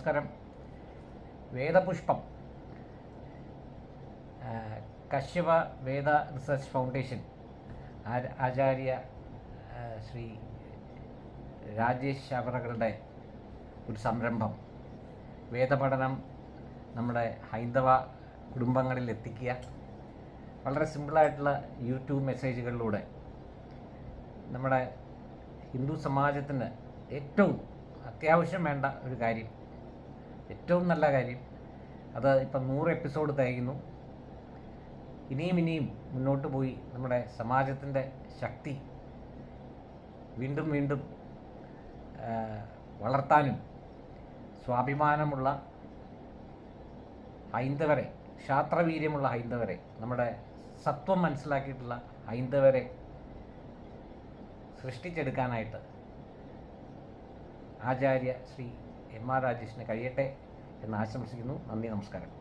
നമസ്കാരം. വേദപുഷ്പം കശ്യപ വേദ research foundation ആചാര്യ ശ്രീ രാജേഷ് ശാവറകളുടെ ഒരു സംരംഭം. വേദപഠനം നമ്മുടെ ഹൈന്ദവ കുടുംബങ്ങളിൽ എത്തിക്കുക. വളരെ സിമ്പിളായിട്ടുള്ള യൂട്യൂബ് മെസ്സേജുകളിലൂടെ നമ്മുടെ ഹിന്ദു സമാജത്തിന് ഏറ്റവും അത്യാവശ്യം വേണ്ട ഒരു കാര്യം, ഏറ്റവും നല്ല കാര്യം, അത് ഇപ്പം 100 എപ്പിസോഡ് തികയുന്നു. ഇനിയും മുന്നോട്ട് പോയി നമ്മുടെ സമാജത്തിൻ്റെ ശക്തി വീണ്ടും വീണ്ടും വളർത്താനും സ്വാഭിമാനമുള്ള ഹൈന്ദവരെ, ക്ഷാത്രവീര്യമുള്ള ഹൈന്ദവരെ, നമ്മുടെ സത്വം മനസ്സിലാക്കിയിട്ടുള്ള ഹൈന്ദവരെ സൃഷ്ടിച്ചെടുക്കാനായിട്ട് ആചാര്യ ശ്രീ എം ആർ രാജേഷിന് കഴിയട്ടെ എന്ന് ആശംസിക്കുന്നു. നന്ദി, നമസ്കാരം.